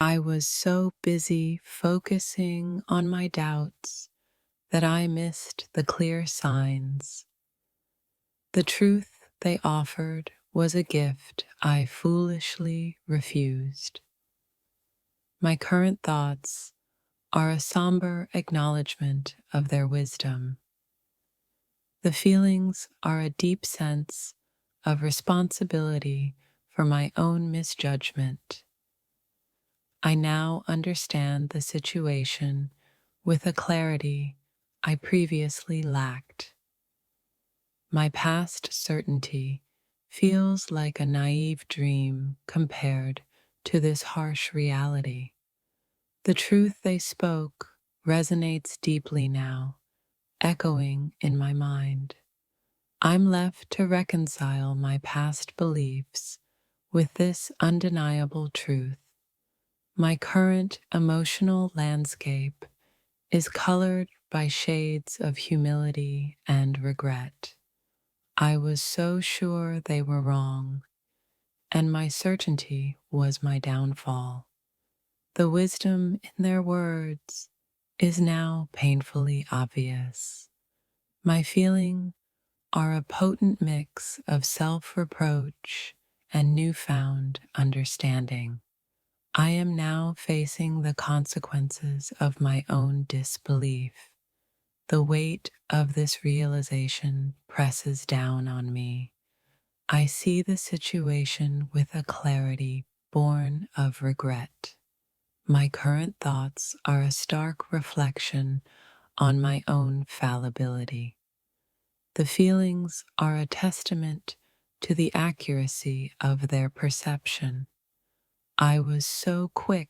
I was so busy focusing on my doubts that I missed the clear signs. The truth they offered was a gift I foolishly refused. My current thoughts are a somber acknowledgement of their wisdom. The feelings are a deep sense of responsibility for my own misjudgment. I now understand the situation with a clarity I previously lacked. My past certainty feels like a naive dream compared to this harsh reality. The truth they spoke resonates deeply now, echoing in my mind. I'm left to reconcile my past beliefs with this undeniable truth. My current emotional landscape is colored by shades of humility and regret. I was so sure they were wrong, and my certainty was my downfall. The wisdom in their words is now painfully obvious. My feelings are a potent mix of self-reproach and newfound understanding. I am now facing the consequences of my own disbelief. The weight of this realization presses down on me. I see the situation with a clarity born of regret. My current thoughts are a stark reflection on my own fallibility. The feelings are a testament to the accuracy of their perception. I was so quick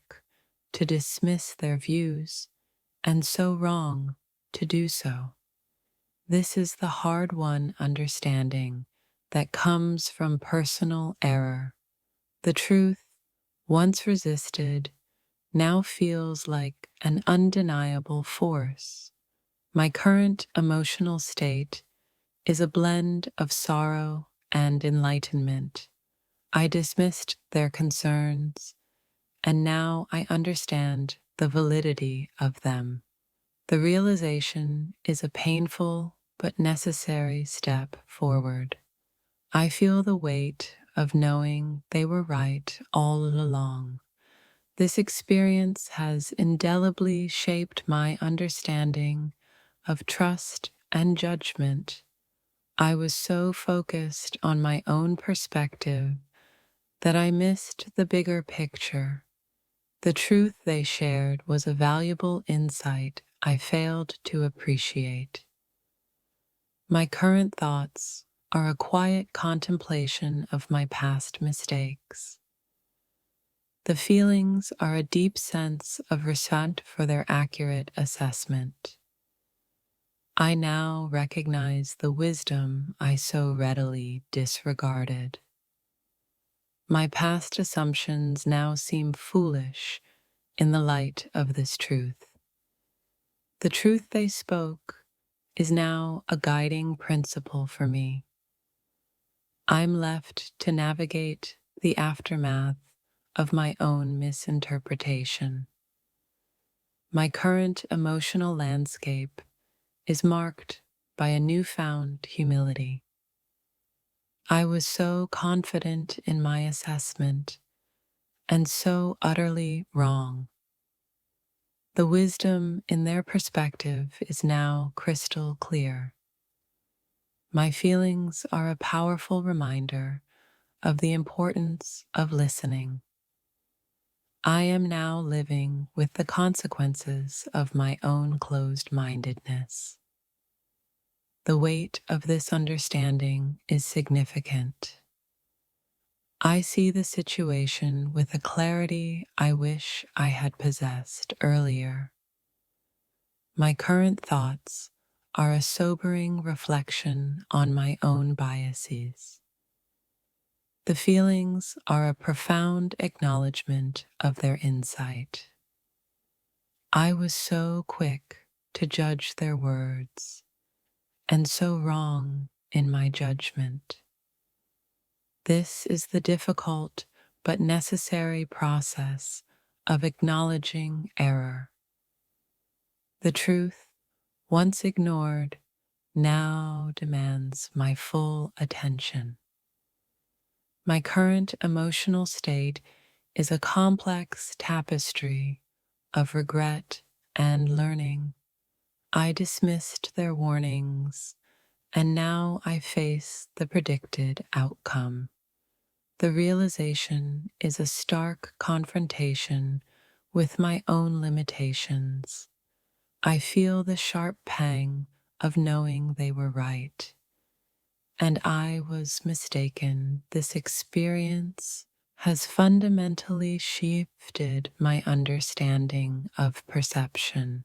to dismiss their views and so wrong to do so. This is the hard-won understanding that comes from personal error. The truth, once resisted, now feels like an undeniable force. My current emotional state is a blend of sorrow and enlightenment. I dismissed their concerns, and now I understand the validity of them. The realization is a painful but necessary step forward. I feel the weight of knowing they were right all along. This experience has indelibly shaped my understanding of trust and judgment. I was so focused on my own perspective that I missed the bigger picture. The truth they shared was a valuable insight I failed to appreciate. My current thoughts are a quiet contemplation of my past mistakes. The feelings are a deep sense of respect for their accurate assessment. I now recognize the wisdom I so readily disregarded. My past assumptions now seem foolish in the light of this truth. The truth they spoke is now a guiding principle for me. I'm left to navigate the aftermath of my own misinterpretation. My current emotional landscape is marked by a newfound humility. I was so confident in my assessment and so utterly wrong. The wisdom in their perspective is now crystal clear. My feelings are a powerful reminder of the importance of listening. I am now living with the consequences of my own closed-mindedness. The weight of this understanding is significant. I see the situation with a clarity I wish I had possessed earlier. My current thoughts are a sobering reflection on my own biases. The feelings are a profound acknowledgement of their insight. I was so quick to judge their words and so wrong in my judgment. This is the difficult but necessary process of acknowledging error. The truth, once ignored, now demands my full attention. My current emotional state is a complex tapestry of regret and learning. I dismissed their warnings, and now I face the predicted outcome. The realization is a stark confrontation with my own limitations. I feel the sharp pang of knowing they were right, and I was mistaken. This experience has fundamentally shifted my understanding of perception.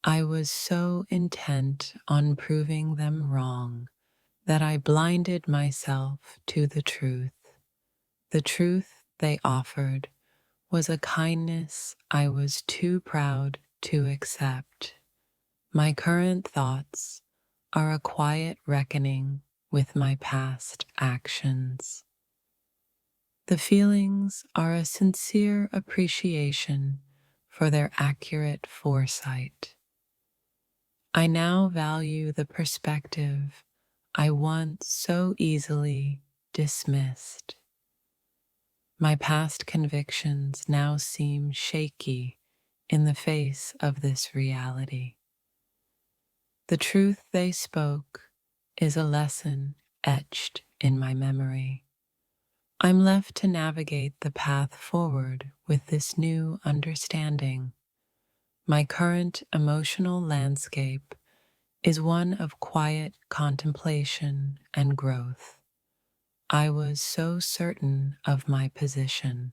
I was so intent on proving them wrong that I blinded myself to the truth. The truth they offered was a kindness I was too proud to accept. My current thoughts are a quiet reckoning with my past actions. The feelings are a sincere appreciation for their accurate foresight. I now value the perspective I once so easily dismissed. My past convictions now seem shaky in the face of this reality. The truth they spoke is a lesson etched in my memory. I'm left to navigate the path forward with this new understanding. My current emotional landscape is one of quiet contemplation and growth. I was so certain of my position,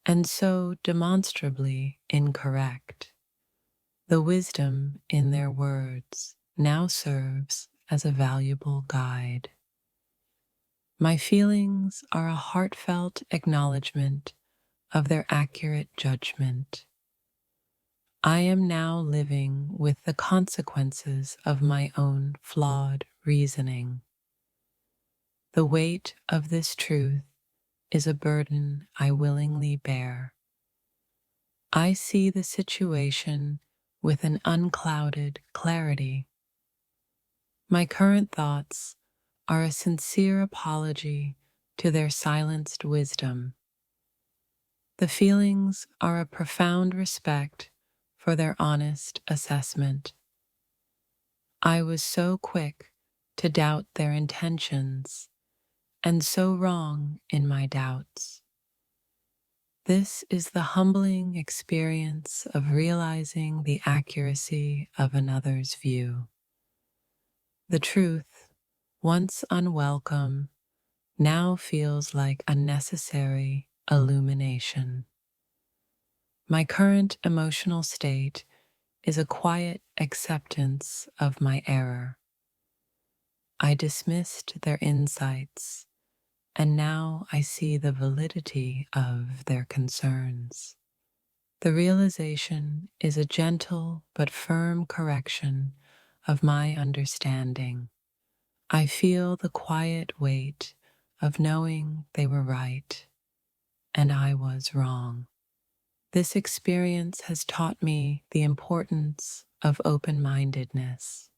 and so demonstrably incorrect. The wisdom in their words now serves as a valuable guide. My feelings are a heartfelt acknowledgement of their accurate judgment. I am now living with the consequences of my own flawed reasoning. The weight of this truth is a burden I willingly bear. I see the situation with an unclouded clarity. My current thoughts are a sincere apology to their silenced wisdom. The feelings are a profound respect for their honest assessment. I was so quick to doubt their intentions and so wrong in my doubts. This is the humbling experience of realizing the accuracy of another's view. The truth, once unwelcome, now feels like a necessary illumination. My current emotional state is a quiet acceptance of my error. I dismissed their insights, and now I see the validity of their concerns. The realization is a gentle but firm correction of my understanding. I feel the quiet weight of knowing they were right and I was wrong. This experience has taught me the importance of open-mindedness.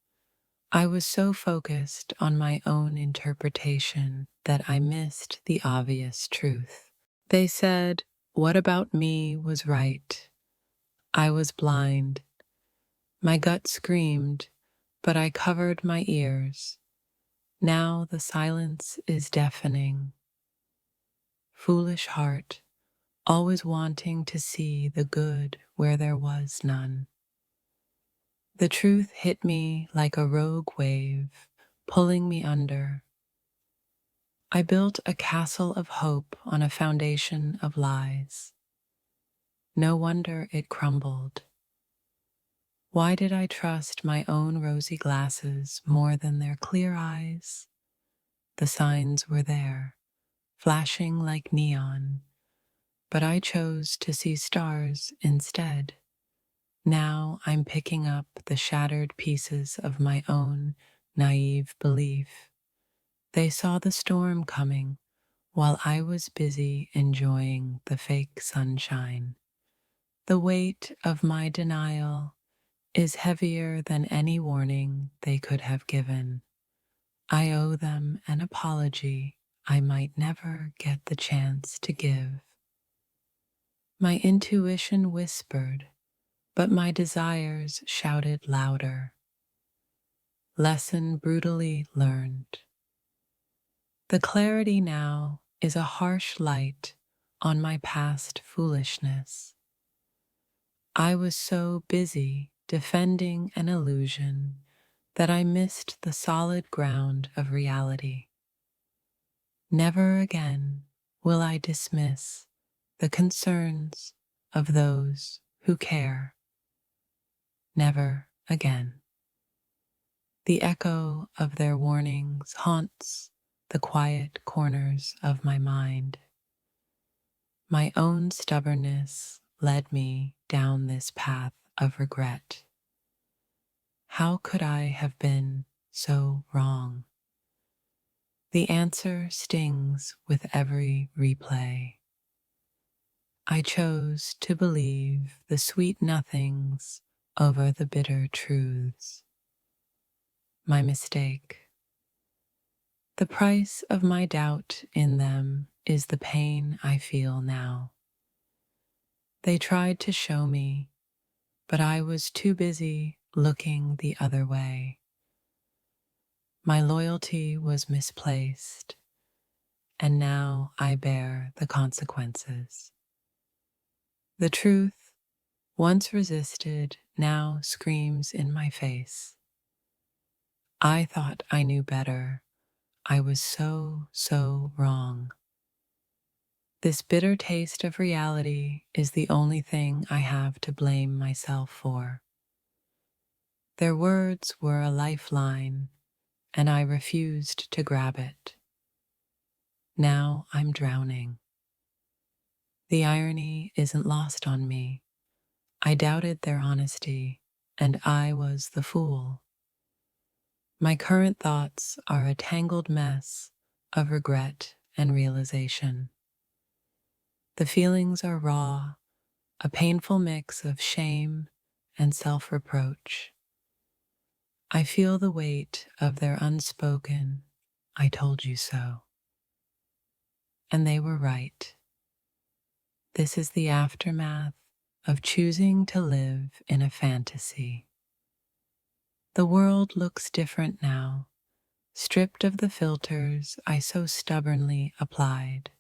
I was so focused on my own interpretation that I missed the obvious truth. They said, "What about me was right?" I was blind. My gut screamed, but I covered my ears. Now the silence is deafening. Foolish heart, always wanting to see the good where there was none. The truth hit me like a rogue wave, pulling me under. I built a castle of hope on a foundation of lies. No wonder it crumbled. Why did I trust my own rosy glasses more than their clear eyes? The signs were there, flashing like neon, but I chose to see stars instead. Now I'm picking up the shattered pieces of my own naive belief. They saw the storm coming while I was busy enjoying the fake sunshine. The weight of my denial is heavier than any warning they could have given. I owe them an apology I might never get the chance to give. My intuition whispered, but my desires shouted louder. Lesson brutally learned. The clarity now is a harsh light on my past foolishness. I was so busy defending an illusion that I missed the solid ground of reality. Never again will I dismiss the concerns of those who care. Never again. The echo of their warnings haunts the quiet corners of my mind. My own stubbornness led me down this path of regret. How could I have been so wrong? The answer stings with every replay. I chose to believe the sweet nothings over the bitter truths. My mistake. The price of my doubt in them is the pain I feel now. They tried to show me, but I was too busy looking the other way. My loyalty was misplaced, and now I bear the consequences. The truth, once resisted, now screams in my face. I thought I knew better. I was so wrong. This bitter taste of reality is the only thing I have to blame myself for. Their words were a lifeline, and I refused to grab it. Now I'm drowning. The irony isn't lost on me. I doubted their honesty, and I was the fool. My current thoughts are a tangled mess of regret and realization. The feelings are raw, a painful mix of shame and self-reproach. I feel the weight of their unspoken, "I told you so." And they were right. This is the aftermath of choosing to live in a fantasy. The world looks different now, stripped of the filters I so stubbornly applied.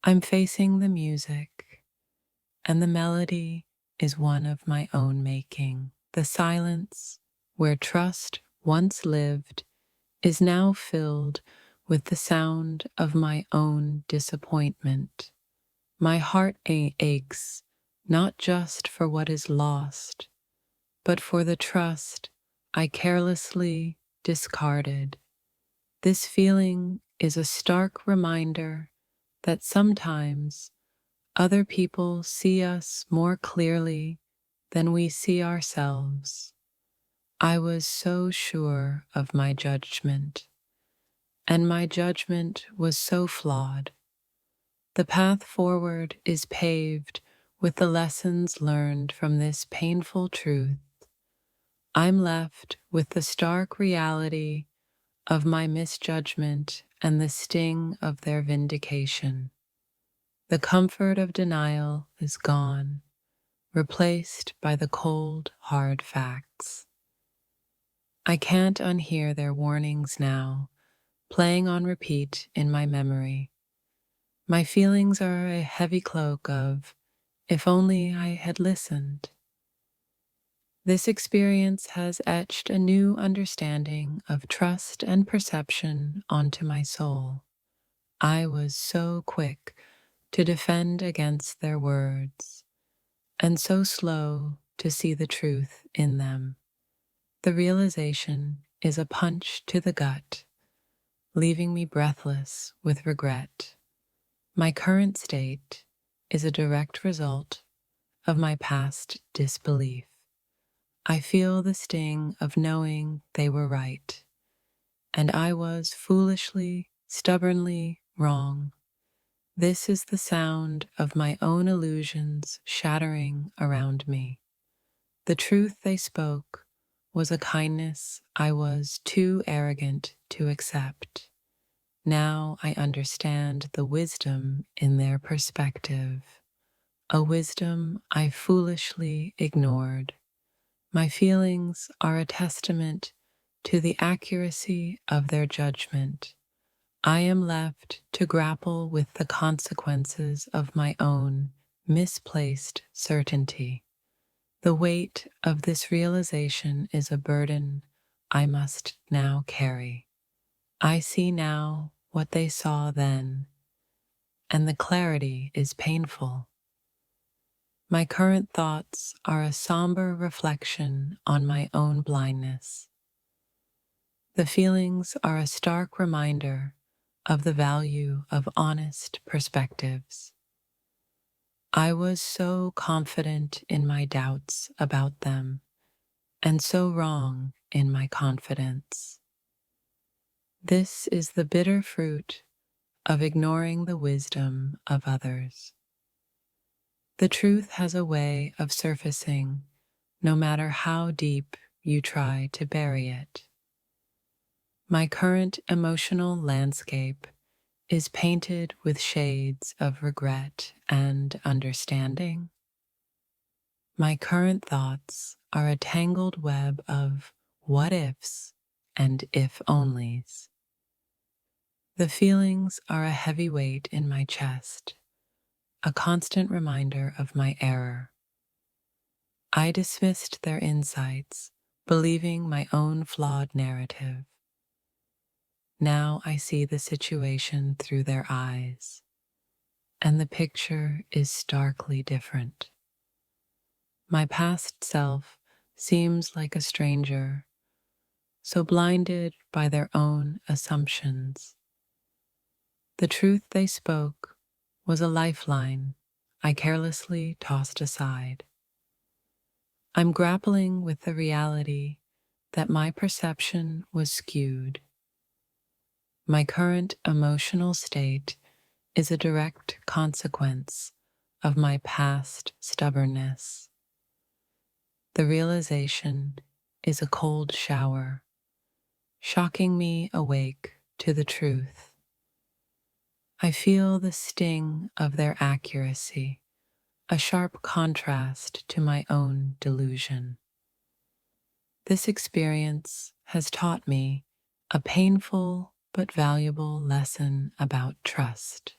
I'm facing the music, and the melody is one of my own making. The silence, where trust once lived, is now filled with the sound of my own disappointment. My heart aches, not just for what is lost, but for the trust I carelessly discarded. This feeling is a stark reminder that sometimes other people see us more clearly than we see ourselves. I was so sure of my judgment, and my judgment was so flawed. The path forward is paved with the lessons learned from this painful truth. I'm left with the stark reality of my misjudgment and the sting of their vindication. The comfort of denial is gone, replaced by the cold, hard facts. I can't unhear their warnings now, playing on repeat in my memory. My feelings are a heavy cloak of, "if only I had listened." This experience has etched a new understanding of trust and perception onto my soul. I was so quick to defend against their words, and so slow to see the truth in them. The realization is a punch to the gut, leaving me breathless with regret. My current state is a direct result of my past disbelief. I feel the sting of knowing they were right, and I was foolishly, stubbornly wrong. This is the sound of my own illusions shattering around me. The truth they spoke was a kindness I was too arrogant to accept. Now I understand the wisdom in their perspective, a wisdom I foolishly ignored. My feelings are a testament to the accuracy of their judgment. I am left to grapple with the consequences of my own misplaced certainty. The weight of this realization is a burden I must now carry. I see now what they saw then, and the clarity is painful. My current thoughts are a somber reflection on my own blindness. The feelings are a stark reminder of the value of honest perspectives. I was so confident in my doubts about them, and so wrong in my confidence. This is the bitter fruit of ignoring the wisdom of others. The truth has a way of surfacing no matter how deep you try to bury it. My current emotional landscape is painted with shades of regret and understanding. My current thoughts are a tangled web of what ifs and if onlys. The feelings are a heavy weight in my chest, a constant reminder of my error. I dismissed their insights, believing my own flawed narrative. Now I see the situation through their eyes, and the picture is starkly different. My past self seems like a stranger, so blinded by their own assumptions. The truth they spoke was a lifeline I carelessly tossed aside. I'm grappling with the reality that my perception was skewed. My current emotional state is a direct consequence of my past stubbornness. The realization is a cold shower, shocking me awake to the truth. I feel the sting of their accuracy, a sharp contrast to my own delusion. This experience has taught me a painful but valuable lesson about trust.